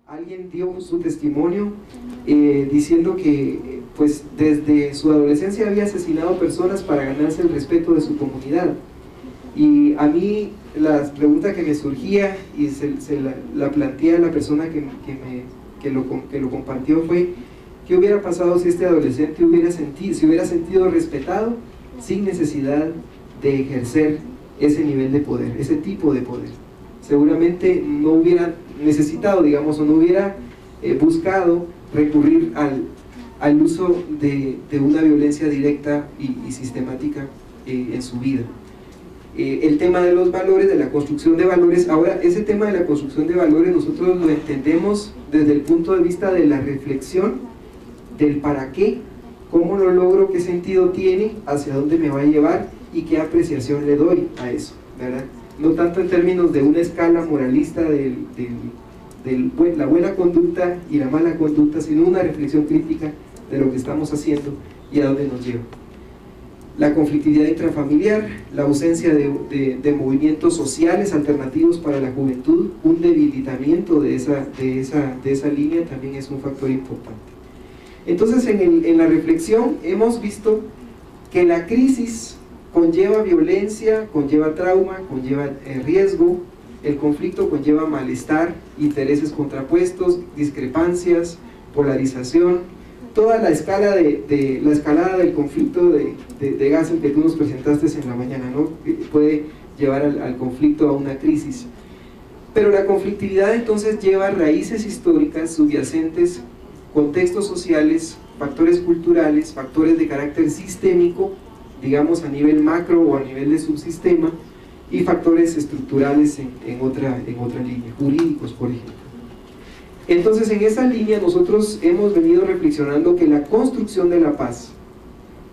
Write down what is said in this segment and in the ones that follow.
alguien dio su testimonio diciendo que pues desde su adolescencia había asesinado personas para ganarse el respeto de su comunidad. Y a mí la pregunta que me surgía y la planteé a la persona que lo compartió fue: ¿qué hubiera pasado si este adolescente se hubiera sentido respetado sin necesidad de ejercer ese nivel de poder, ese tipo de poder? Seguramente no hubiera necesitado, digamos, o no hubiera buscado recurrir al uso de una violencia directa y sistemática en su vida. El tema de los valores, de la construcción de valores. Ahora, ese tema de la construcción de valores nosotros lo entendemos desde el punto de vista de la reflexión del para qué, cómo lo logro, qué sentido tiene, hacia dónde me va a llevar y qué apreciación le doy a eso, ¿verdad? No tanto en términos de una escala moralista de la buena conducta y la mala conducta, sino una reflexión crítica de lo que estamos haciendo y a dónde nos lleva. La conflictividad intrafamiliar, la ausencia de movimientos sociales alternativos para la juventud, un debilitamiento de esa línea también es un factor importante. Entonces, en la reflexión hemos visto que la crisis conlleva violencia, conlleva trauma, conlleva riesgo, el conflicto conlleva malestar, intereses contrapuestos, discrepancias, polarización. Toda la escalada del conflicto de Gassel que tú nos presentaste en la mañana, ¿no? Puede llevar al conflicto, a una crisis. Pero la conflictividad entonces lleva raíces históricas subyacentes, contextos sociales, factores culturales, factores de carácter sistémico, digamos a nivel macro o a nivel de subsistema, y factores estructurales en otra línea, jurídicos por ejemplo. Entonces, en esa línea nosotros hemos venido reflexionando que la construcción de la paz,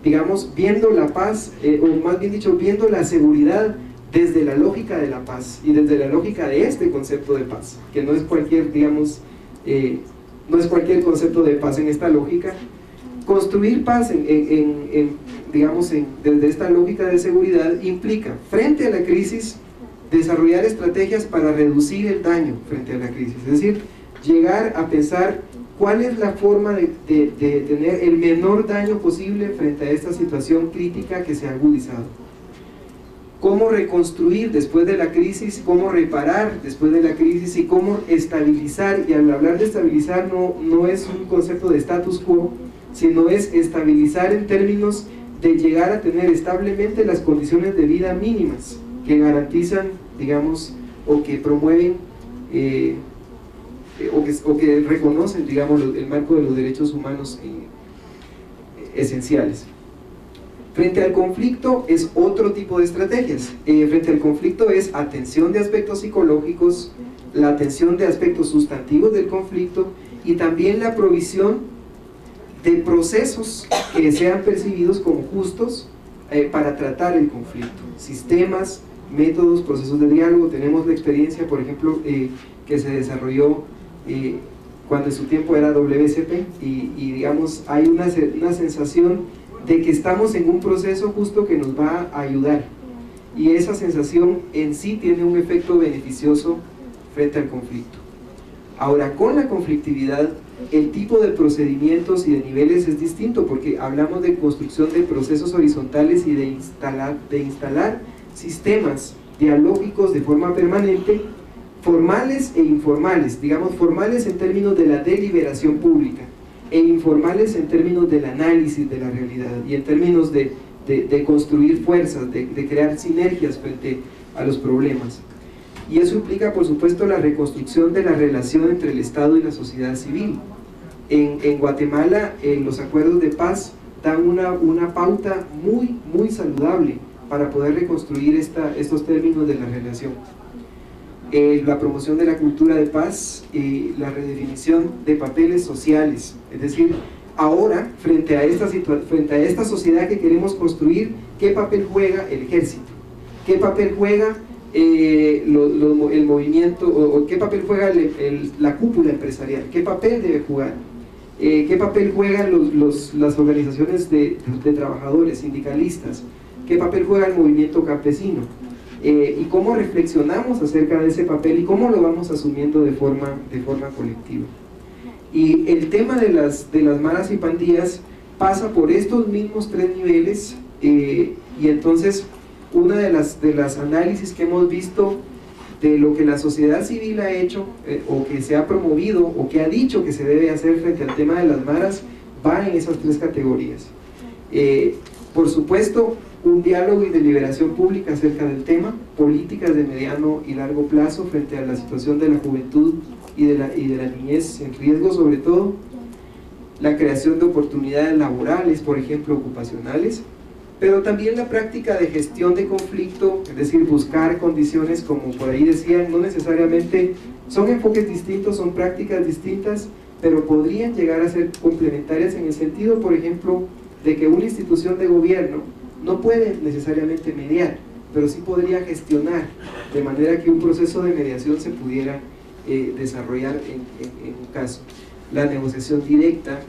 digamos, viendo la paz, o más bien dicho, viendo la seguridad desde la lógica de la paz y desde la lógica de este concepto de paz, que no es cualquier, digamos, no es cualquier concepto de paz en esta lógica. Construir paz desde esta lógica de seguridad implica, frente a la crisis, desarrollar estrategias para reducir el daño frente a la crisis, es decir, llegar a pensar cuál es la forma de tener el menor daño posible frente a esta situación crítica que se ha agudizado. Cómo reconstruir después de la crisis, cómo reparar después de la crisis y cómo estabilizar. Y al hablar de estabilizar no es un concepto de status quo, sino es estabilizar en términos de llegar a tener establemente las condiciones de vida mínimas que garantizan, digamos, o que promueven o que reconocen, digamos, el marco de los derechos humanos esenciales. Frente al conflicto es otro tipo de estrategias. Frente al conflicto es atención de aspectos psicológicos, la atención de aspectos sustantivos del conflicto y también la provisión de procesos que sean percibidos como justos para tratar el conflicto. Sistemas, métodos, procesos de diálogo. Tenemos la experiencia, por ejemplo, que se desarrolló cuando en su tiempo era WCP y digamos, hay una sensación de que estamos en un proceso justo que nos va a ayudar, y esa sensación en sí tiene un efecto beneficioso frente al conflicto. Ahora, con la conflictividad, el tipo de procedimientos y de niveles es distinto, porque hablamos de construcción de procesos horizontales y de instalar sistemas dialógicos de forma permanente, formales e informales, digamos formales en términos de la deliberación pública e informales en términos del análisis de la realidad y en términos de construir fuerzas, de crear sinergias frente a los problemas. Y eso implica, por supuesto, la reconstrucción de la relación entre el Estado y la sociedad civil. En Guatemala, los acuerdos de paz dan una pauta muy saludable para poder reconstruir estos términos de la relación. La promoción de la cultura de paz y la redefinición de papeles sociales, es decir, ahora frente a esta sociedad que queremos construir, ¿qué papel juega el ejército? ¿Qué papel juega el movimiento, o qué papel juega la cúpula empresarial? ¿Qué papel debe jugar? ¿Qué papel juegan las organizaciones de trabajadores, sindicalistas? ¿Qué papel juega el movimiento campesino? y cómo reflexionamos acerca de ese papel y cómo lo vamos asumiendo de forma colectiva. Y el tema de las maras y pandillas pasa por estos mismos tres niveles, y entonces una de las análisis que hemos visto de lo que la sociedad civil ha hecho, o que se ha promovido, o que ha dicho que se debe hacer frente al tema de las maras, va en esas tres categorías. Por supuesto, un diálogo y deliberación pública acerca del tema, políticas de mediano y largo plazo frente a la situación de la juventud y de la niñez en riesgo, sobre todo, la creación de oportunidades laborales, por ejemplo, ocupacionales, pero también la práctica de gestión de conflicto, es decir, buscar condiciones, como por ahí decían, no necesariamente son enfoques distintos, son prácticas distintas, pero podrían llegar a ser complementarias en el sentido, por ejemplo, de que una institución de gobierno no puede necesariamente mediar, pero sí podría gestionar, de manera que un proceso de mediación se pudiera desarrollar en un caso. La negociación directa,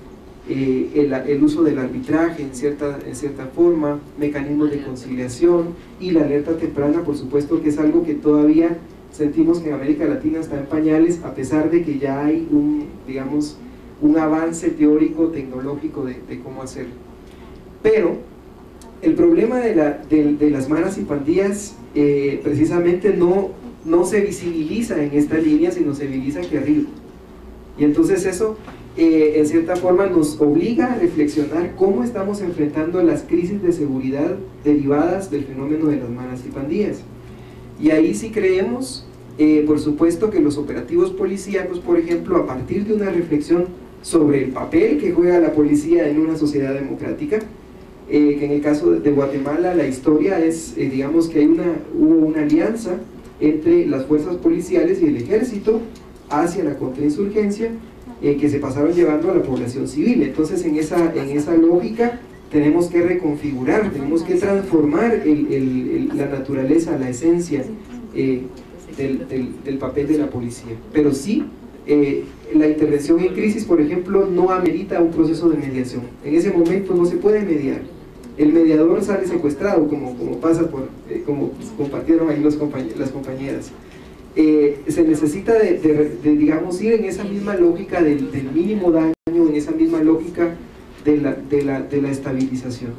el uso del arbitraje en cierta forma, mecanismos de conciliación y la alerta temprana, por supuesto que es algo que todavía sentimos que en América Latina está en pañales, a pesar de que ya hay un avance teórico, tecnológico de cómo hacerlo. Pero el problema de las maras y pandillas precisamente no se visibiliza en esta línea, sino se visibiliza aquí arriba. Y entonces eso en cierta forma nos obliga a reflexionar cómo estamos enfrentando las crisis de seguridad derivadas del fenómeno de las maras y pandillas. Y ahí sí creemos, por supuesto, que los operativos policíacos, por ejemplo, a partir de una reflexión sobre el papel que juega la policía en una sociedad democrática, que en el caso de Guatemala la historia es, digamos que hubo una alianza entre las fuerzas policiales y el ejército hacia la contrainsurgencia, que se pasaron llevando a la población civil. Entonces en esa lógica tenemos que reconfigurar, tenemos que transformar la naturaleza, la esencia del papel de la policía. Pero sí, la intervención en crisis, por ejemplo, no amerita un proceso de mediación. En ese momento no se puede mediar. El mediador sale secuestrado, como pasa como compartieron ahí las compañeras. Se necesita digamos, ir en esa misma lógica del mínimo daño, en esa misma lógica de la estabilización.